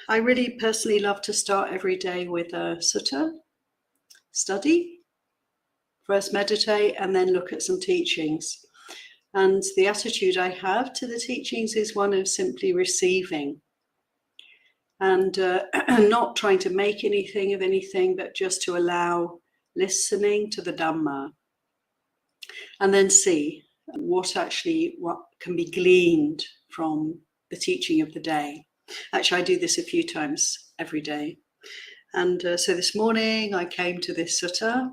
I really personally love to start every day with a sutta study. First meditate and then look at some teachings. And the attitude I have to the teachings is one of simply receiving and not trying to make anything of anything, but just to allow listening to the Dhamma and then see what can be gleaned from the teaching of the day. Actually, I do this a few times every day. And so this morning I came to this sutta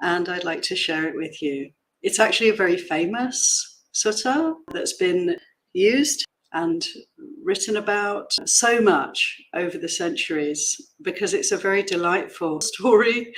and I'd like to share it with you. It's actually a very famous sutta that's been used and written about so much over the centuries because it's a very delightful story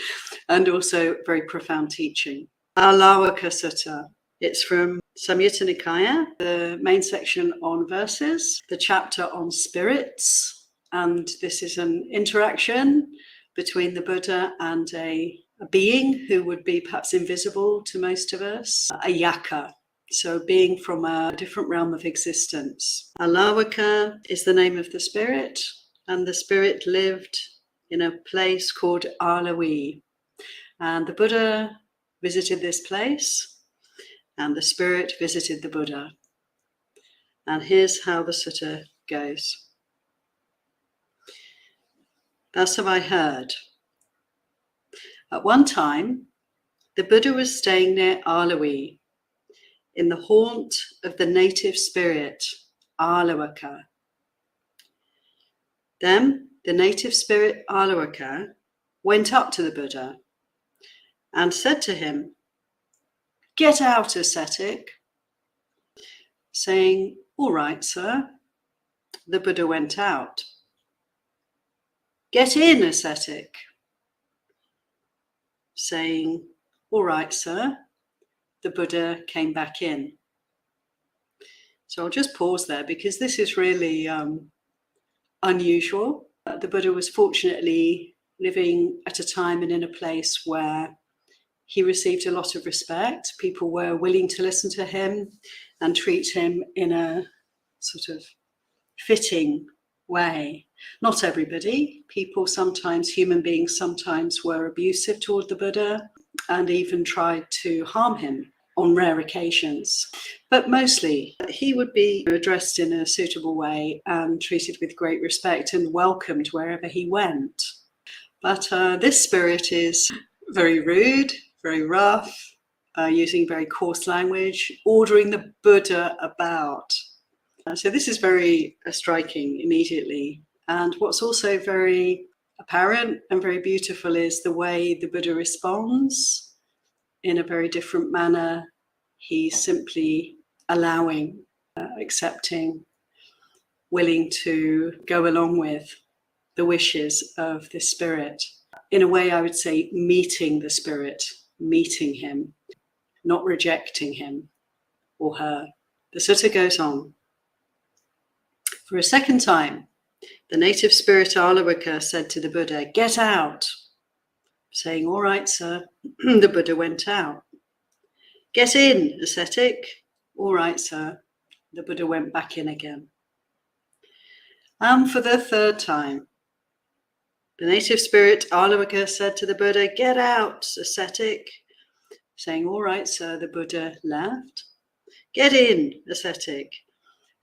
and also very profound teaching. Āḷavaka Sutta. It's from Saṃyutta Nikāya, the main section on verses, the chapter on spirits, and this is an interaction between the Buddha and a being who would be perhaps invisible to most of us, a yakkha, so a being from a different realm of existence. Āḷavaka is the name of the spirit, and the spirit lived in a place called Āḷavaka. And the Buddha visited this place, and the spirit visited the Buddha. And here's how the sutta goes. Thus have I heard. At one time, the Buddha was staying near Āḷavaka, in the haunt of the native spirit, Āḷavaka. Then the native spirit, Āḷavaka, went up to the Buddha and said to him, "Get out, ascetic." Saying, "All right, sir." The Buddha went out. "Get in, ascetic." Saying, "All right, sir." The Buddha came back in. So I'll just pause there because this is really unusual. The Buddha was fortunately living at a time and in a place where he received a lot of respect. People were willing to listen to him and treat him in a sort of fitting way. Not everybody. Human beings sometimes were abusive toward the Buddha and even tried to harm him on rare occasions. But mostly he would be addressed in a suitable way and treated with great respect and welcomed wherever he went. But this spirit is very rude, very rough, using very coarse language, ordering the Buddha about. So this is very striking immediately. And what's also very apparent and very beautiful is the way the Buddha responds in a very different manner. He's simply allowing, accepting, willing to go along with the wishes of the spirit. In a way, I would say meeting the spirit, meeting him, not rejecting him or her. The sutta goes on. For a second time, the native spirit Āḷavaka said to the Buddha, "Get out." Saying, "All right, sir." The Buddha went out. "Get in, ascetic." "All right, sir." The Buddha went back in again. And for the third time, the native spirit Āḷavaka said to the Buddha, "Get out, ascetic." Saying, "All right, sir." The Buddha left. "Get in, ascetic."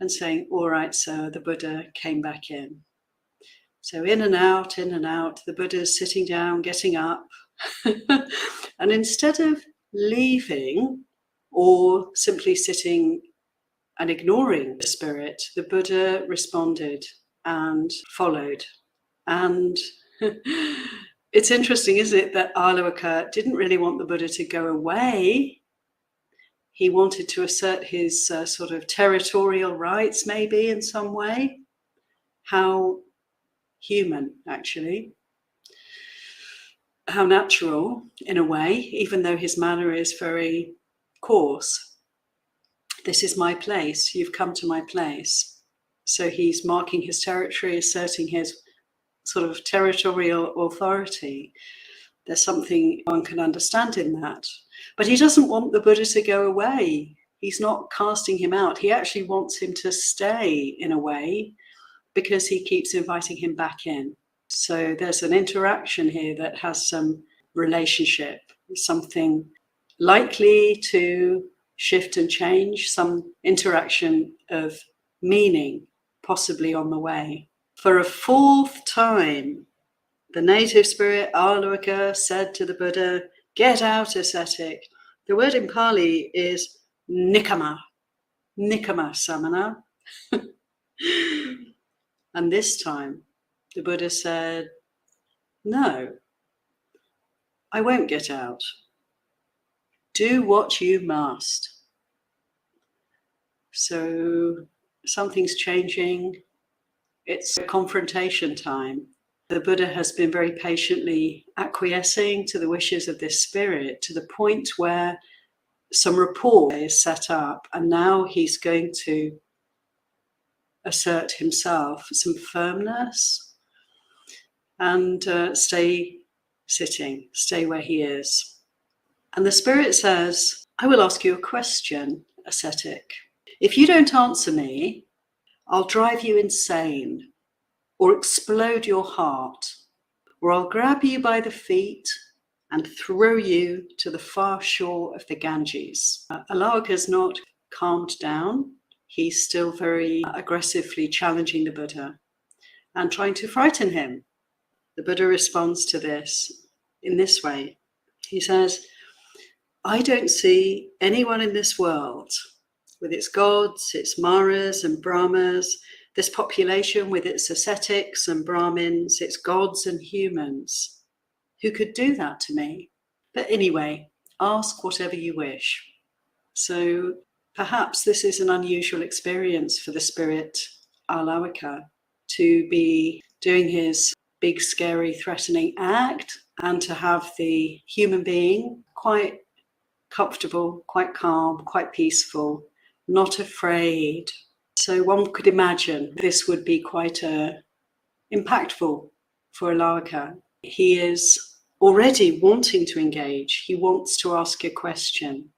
And saying, "All right, sir." The Buddha came back in. So in and out, the Buddha's sitting down, getting up. And instead of leaving or simply sitting and ignoring the spirit, the Buddha responded and followed. And it's interesting, isn't it, that Āḷavaka didn't really want the Buddha to go away. He wanted to assert his sort of territorial rights, maybe in some way. How human, actually. How natural, in a way, even though his manner is very coarse. This is my place. You've come to my place. So he's marking his territory, asserting his sort of territorial authority. There's something one can understand in that. But he doesn't want the Buddha to go away. He's not casting him out. He actually wants him to stay, in a way, because he keeps inviting him back in. So there's an interaction here that has some relationship, something likely to shift and change, some interaction of meaning possibly on the way. For a fourth time, the native spirit Āḷavaka said to the Buddha, "Get out, ascetic." The word in Pali is nikkama samana. And this time, the Buddha said, "No, I won't get out. Do what you must." So something's changing. It's confrontation time. The Buddha has been very patiently acquiescing to the wishes of this spirit to the point where some rapport is set up, and now he's going to assert himself, some firmness, and stay sitting, stay where he is. And the spirit says, "I will ask you a question, ascetic. If you don't answer me, I'll drive you insane, or explode your heart, or I'll grab you by the feet and throw you to the far shore of the Ganges." Āḷavaka's not calmed down. He's still very aggressively challenging the Buddha and trying to frighten him. The Buddha responds to this in this way. He says, "I don't see anyone in this world, with its gods, its maras and brahmas, this population with its ascetics and Brahmins, its gods and humans, who could do that to me. But anyway, ask whatever you wish." So perhaps this is an unusual experience for the spirit Āḷavaka to be doing his big, scary, threatening act and to have the human being quite comfortable, quite calm, quite peaceful, not afraid. So one could imagine this would be quite impactful for Āḷavaka. He is already wanting to engage. He wants to ask a question.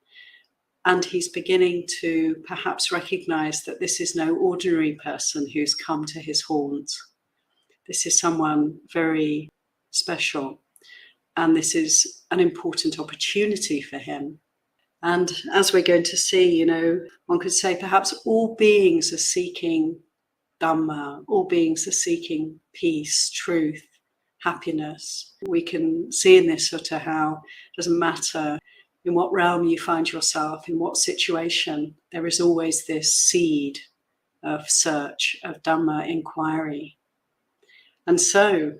And he's beginning to perhaps recognize that this is no ordinary person who's come to his haunt. This is someone very special. And this is an important opportunity for him. And as we're going to see, one could say perhaps all beings are seeking Dhamma, all beings are seeking peace, truth, happiness. We can see in this sutta how it doesn't matter in what realm you find yourself, in what situation, there is always this seed of search, of Dhamma inquiry. And so,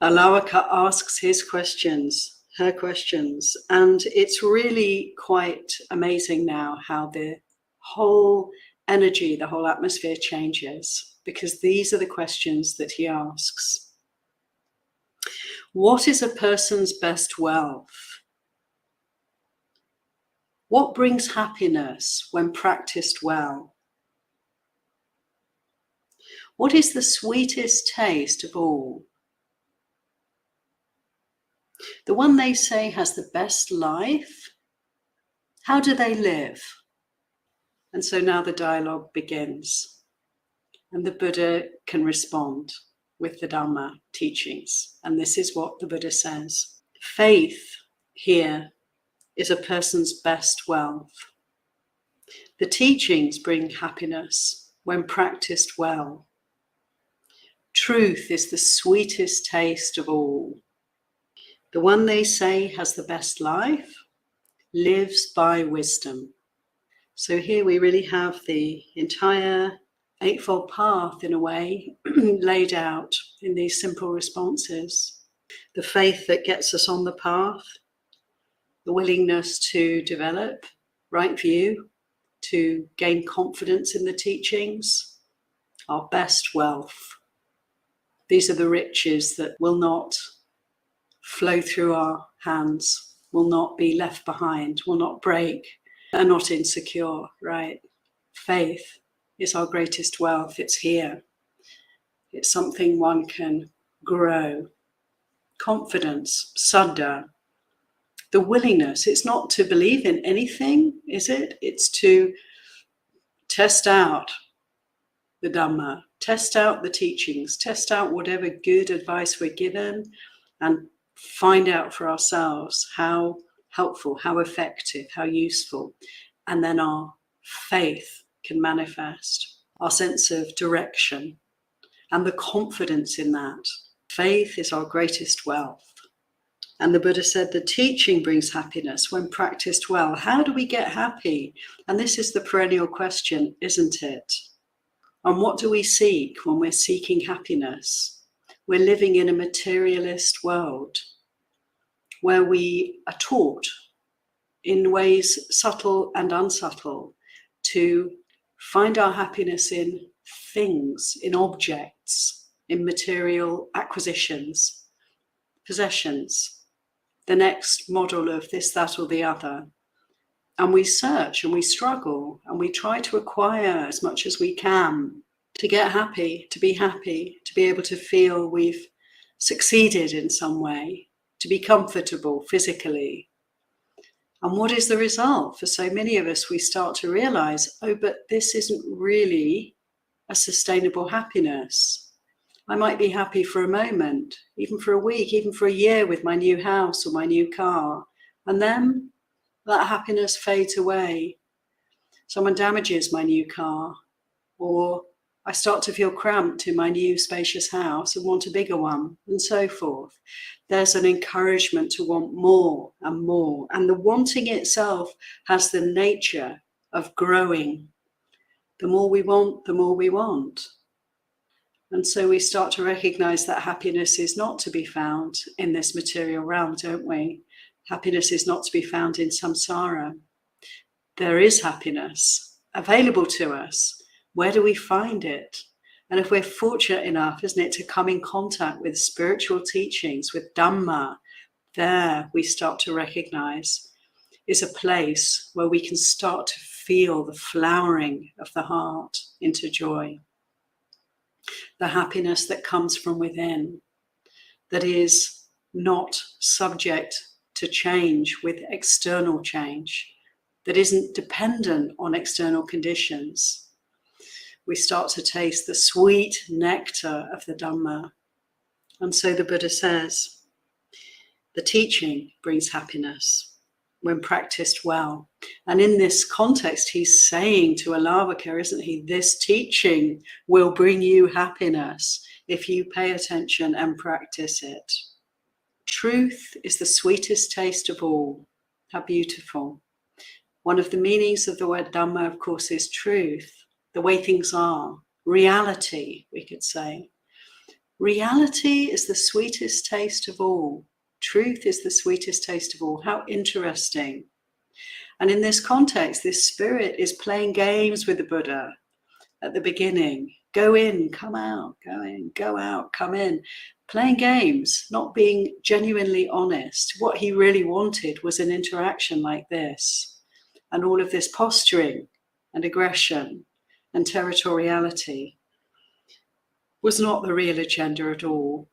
Āḷavaka asks his questions, her questions, and it's really quite amazing now how the whole energy, the whole atmosphere changes, because these are the questions that he asks. What is a person's best wealth? What brings happiness when practiced well? What is the sweetest taste of all? The one they say has the best life? How do they live? And so now the dialogue begins, and the Buddha can respond with the Dhamma teachings. And this is what the Buddha says. Faith here is a person's best wealth. The teachings bring happiness when practiced well. Truth is the sweetest taste of all. The one they say has the best life lives by wisdom. So here we really have the entire Eightfold Path, in a way, laid out in these simple responses. The faith that gets us on the path, the willingness to develop right view, to gain confidence in the teachings, our best wealth. These are the riches that will not flow through our hands, will not be left behind, will not break, are not insecure, right? Faith is our greatest wealth. It's here. It's something one can grow. Confidence, saddhā, the willingness. It's not to believe in anything, is it? It's to test out the Dhamma, test out the teachings, test out whatever good advice we're given, and find out for ourselves how helpful, how effective, how useful. And then our faith can manifest, our sense of direction, and the confidence in that. Faith is our greatest wealth. And the Buddha said the teaching brings happiness when practiced well. How do we get happy? And this is the perennial question, isn't it? And what do we seek when we're seeking happiness? We're living in a materialist world where we are taught in ways subtle and unsubtle to find our happiness in things, in objects, in material acquisitions, possessions, the next model of this, that, or the other. And we search and we struggle and we try to acquire as much as we can to get happy, to be able to feel we've succeeded in some way, to be comfortable physically. And what is the result? For so many of us, we start to realize, oh, but this isn't really a sustainable happiness. I might be happy for a moment, even for a week, even for a year with my new house or my new car. And then that happiness fades away. Someone damages my new car, or I start to feel cramped in my new spacious house and want a bigger one, and so forth. There's an encouragement to want more and more. And the wanting itself has the nature of growing. The more we want, the more we want. And so we start to recognize that happiness is not to be found in this material realm, don't we? Happiness is not to be found in samsara. There is happiness available to us. Where do we find it? And if we're fortunate enough, isn't it, to come in contact with spiritual teachings, with Dhamma, there we start to recognize is a place where we can start to feel the flowering of the heart into joy. The happiness that comes from within, that is not subject to change with external change, that isn't dependent on external conditions. We start to taste the sweet nectar of the Dhamma. And so the Buddha says, the teaching brings happiness when practiced well. And in this context, he's saying to Āḷavaka, isn't he, this teaching will bring you happiness if you pay attention and practice it. Truth is the sweetest taste of all. How beautiful. One of the meanings of the word Dhamma, of course, is truth, the way things are, reality, we could say. Reality is the sweetest taste of all. Truth is the sweetest taste of all. How interesting. And in this context, this spirit is playing games with the Buddha at the beginning. Go in, come out, go in, go out, come in. Playing games, not being genuinely honest. What he really wanted was an interaction like this. And all of this posturing and aggression and territoriality was not the real agenda at all.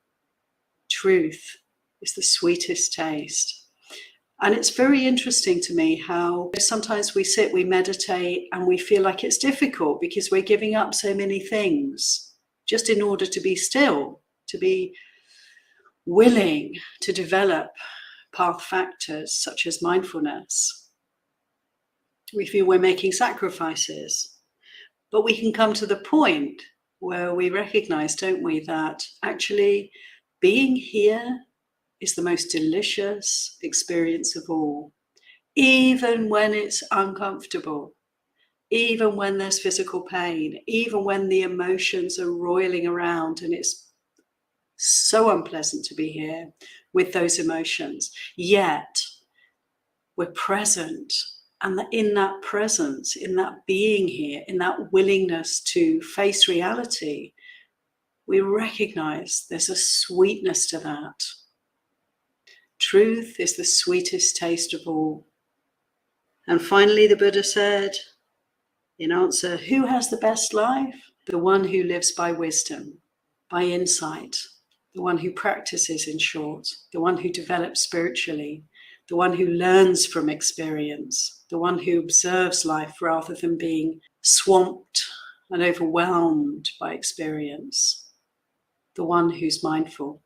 Truth is the sweetest taste. And it's very interesting to me how sometimes we sit, we meditate, and we feel like it's difficult because we're giving up so many things just in order to be still, to be willing to develop path factors such as mindfulness. We feel we're making sacrifices, but we can come to the point where we recognize, don't we, that actually being here is the most delicious experience of all, even when it's uncomfortable, even when there's physical pain, even when the emotions are roiling around and it's so unpleasant to be here with those emotions. Yet we're present, and in that presence, in that being here, in that willingness to face reality, we recognize there's a sweetness to that. Truth is the sweetest taste of all. And finally, the Buddha said, in answer, who has the best life? The one who lives by wisdom, by insight, the one who practices, in short, the one who develops spiritually, the one who learns from experience, the one who observes life rather than being swamped and overwhelmed by experience, the one who's mindful.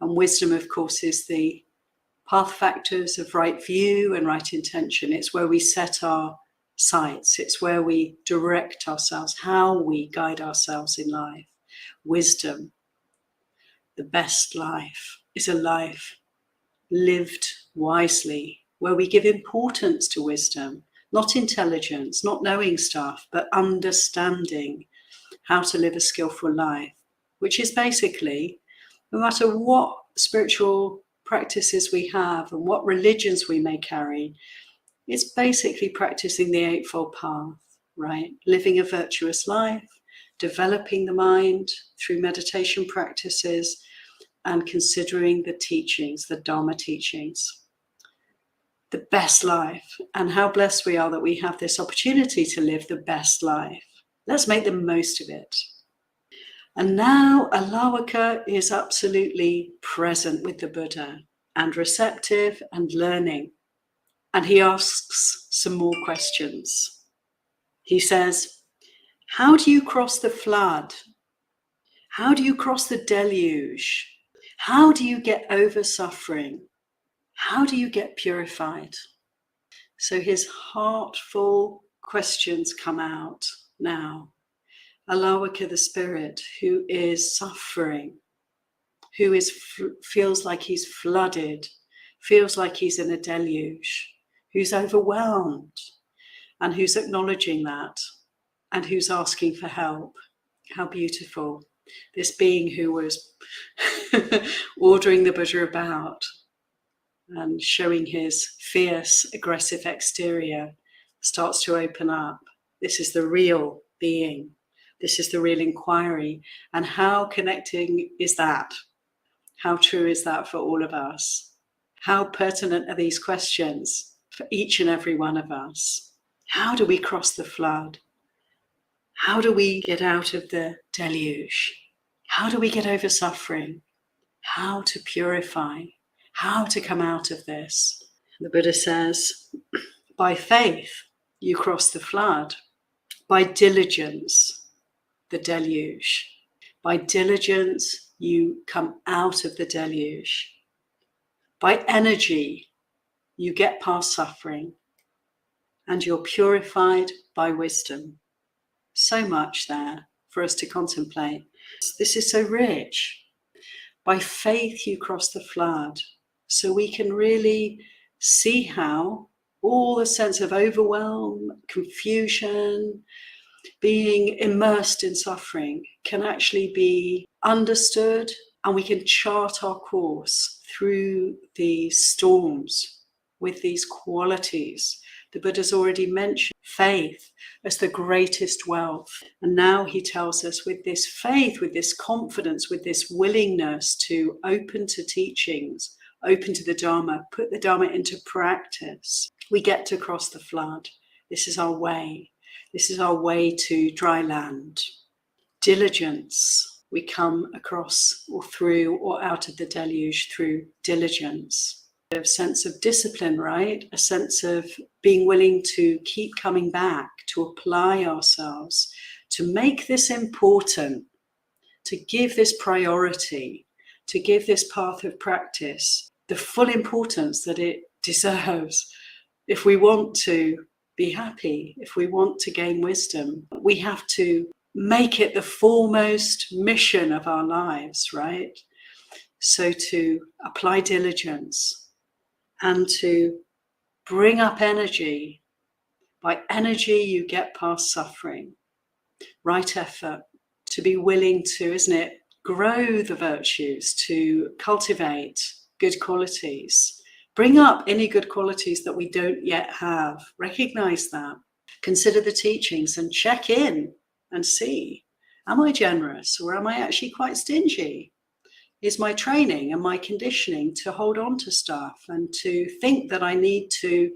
And wisdom, of course, is the path factors of right view and right intention. It's where we set our sights. It's where we direct ourselves, how we guide ourselves in life. Wisdom, the best life, is a life lived wisely, where we give importance to wisdom, not intelligence, not knowing stuff, but understanding how to live a skillful life, which is basically, no matter what spiritual practices we have and what religions we may carry, it's basically practicing the Eightfold Path, right? Living a virtuous life, developing the mind through meditation practices, and considering the teachings, the Dhamma teachings. The best life, and how blessed we are that we have this opportunity to live the best life. Let's make the most of it. And now Āḷavaka is absolutely present with the Buddha and receptive and learning. And he asks some more questions. He says, how do you cross the flood? How do you cross the deluge? How do you get over suffering? How do you get purified? So his heartful questions come out now. Āḷavaka, the spirit who is suffering, who feels like he's flooded, feels like he's in a deluge, who's overwhelmed, and who's acknowledging that, and who's asking for help. How beautiful. This being who was ordering the Buddha about and showing his fierce, aggressive exterior starts to open up. This is the real being. This is the real inquiry. And how connecting is that? How true is that for all of us? How pertinent are these questions for each and every one of us? How do we cross the flood? How do we get out of the deluge? How do we get over suffering? How to purify? How to come out of this? The Buddha says, by faith, you cross the flood. By diligence, the deluge. By diligence, you come out of the deluge. By energy, you get past suffering, and you're purified by wisdom. So much there for us to contemplate. This is so rich. By faith, you cross the flood. So we can really see how all the sense of overwhelm, confusion, being immersed in suffering can actually be understood, and we can chart our course through these storms with these qualities. The Buddha's already mentioned faith as the greatest wealth. And now he tells us with this faith, with this confidence, with this willingness to open to teachings, open to the Dhamma, put the Dhamma into practice, we get to cross the flood. This is our way. This is our way to dry land. Diligence. We come across or through or out of the deluge through diligence. A sense of discipline, right? A sense of being willing to keep coming back, to apply ourselves, to make this important, to give this priority, to give this path of practice the full importance that it deserves. If we want to be happy, if we want to gain wisdom, we have to make it the foremost mission of our lives, right? So to apply diligence and to bring up energy. By energy, you get past suffering. Right effort, to be willing to, isn't it, grow the virtues, to cultivate good qualities. Bring up any good qualities that we don't yet have. Recognize that. Consider the teachings and check in and see, am I generous or am I actually quite stingy? Is my training and my conditioning to hold on to stuff and to think that I need to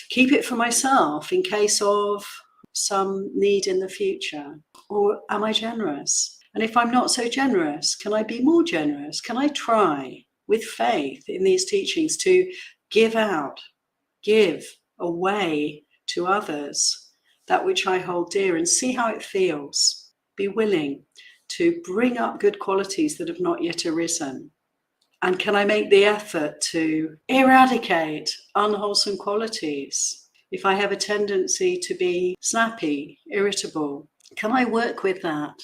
keep it for myself in case of some need in the future? Or am I generous? And if I'm not so generous, can I be more generous? Can I try with faith in these teachings to give out, give away to others that which I hold dear, and see how it feels. Be willing to bring up good qualities that have not yet arisen. And can I make the effort to eradicate unwholesome qualities? If I have a tendency to be snappy, irritable, can I work with that?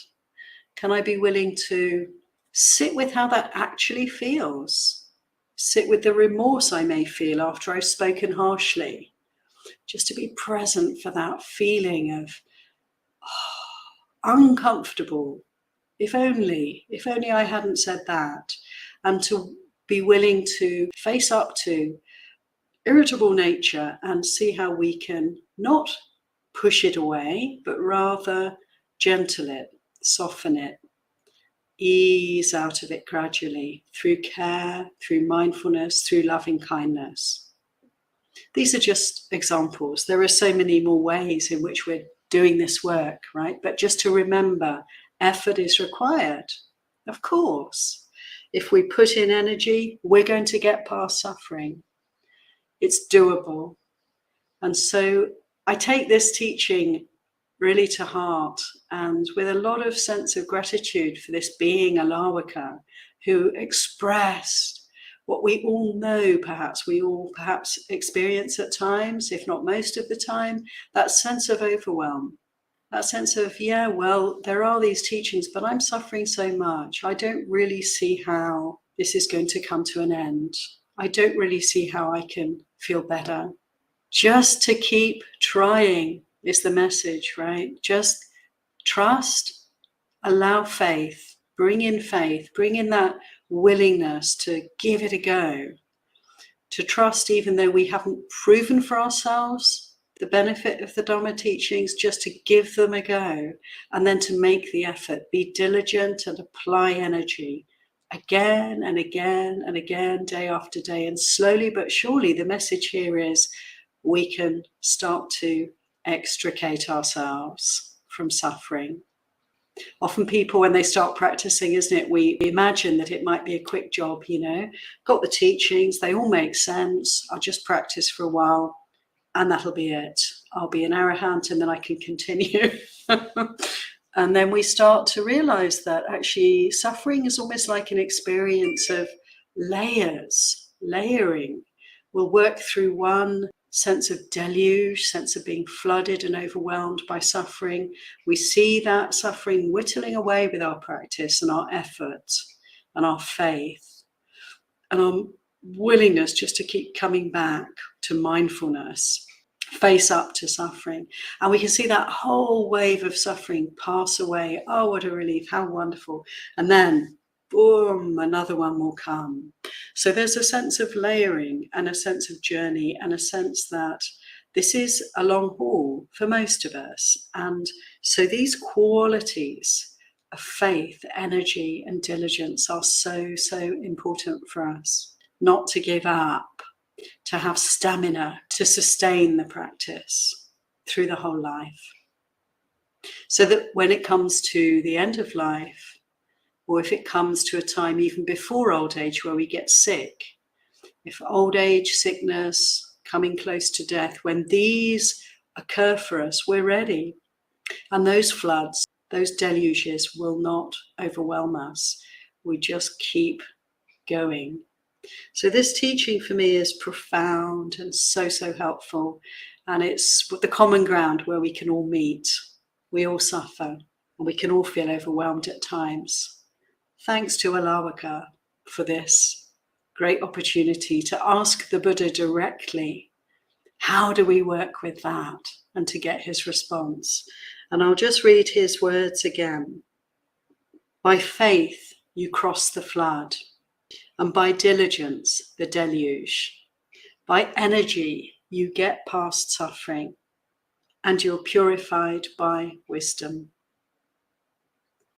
Can I be willing to sit with how that actually feels? Sit with the remorse I may feel after I've spoken harshly. Just to be present for that feeling of uncomfortable. If only I hadn't said that. And to be willing to face up to irritable nature and see how we can not push it away, but rather gentle it, soften it, ease out of it gradually through care, through mindfulness, through loving kindness. These are just examples. There are so many more ways in which we're doing this work, right? But just to remember, effort is required, of course. If we put in energy, we're going to get past suffering. It's doable. And so I take this teaching really to heart, and with a lot of sense of gratitude for this being Āḷavaka, who expressed what we all know, we all experience at times, if not most of the time, that sense of overwhelm. That sense of, yeah, well, there are these teachings, but I'm suffering so much. I don't really see how this is going to come to an end. I don't really see how I can feel better. Just to keep trying is the message, right? Just trust, allow faith, bring in that willingness to give it a go. To trust even though we haven't proven for ourselves the benefit of the Dhamma teachings, just to give them a go, and then to make the effort, be diligent and apply energy again and again and again, day after day. And slowly but surely, the message here is we can start to extricate ourselves from suffering. Often people, when they start practicing, isn't it, we imagine that it might be a quick job, got the teachings, they all make sense, I'll just practice for a while, and that'll be it. I'll be an arahant and then I can continue. And then we start to realize that actually suffering is almost like an experience of layering. We'll work through one sense of deluge, sense of being flooded and overwhelmed by suffering. We see that suffering whittling away with our practice and our effort and our faith and our willingness just to keep coming back to mindfulness, face up to suffering. And we can see that whole wave of suffering pass away. Oh, what a relief, how wonderful. And then, boom, another one will come. So there's a sense of layering and a sense of journey and a sense that this is a long haul for most of us. And so these qualities of faith, energy, and diligence are so, so important for us. Not to give up, to have stamina, to sustain the practice through the whole life. So that when it comes to the end of life, or if it comes to a time even before old age where we get sick, if old age, sickness, coming close to death, when these occur for us, we're ready. And those floods, those deluges will not overwhelm us. We just keep going. So this teaching for me is profound and so, so helpful. And it's the common ground where we can all meet. We all suffer and we can all feel overwhelmed at times. Thanks to Āḷavaka for this great opportunity to ask the Buddha directly, how do we work with that? And to get his response. And I'll just read his words again. By faith, you cross the flood. And by diligence, the deluge. By energy, you get past suffering, and you're purified by wisdom.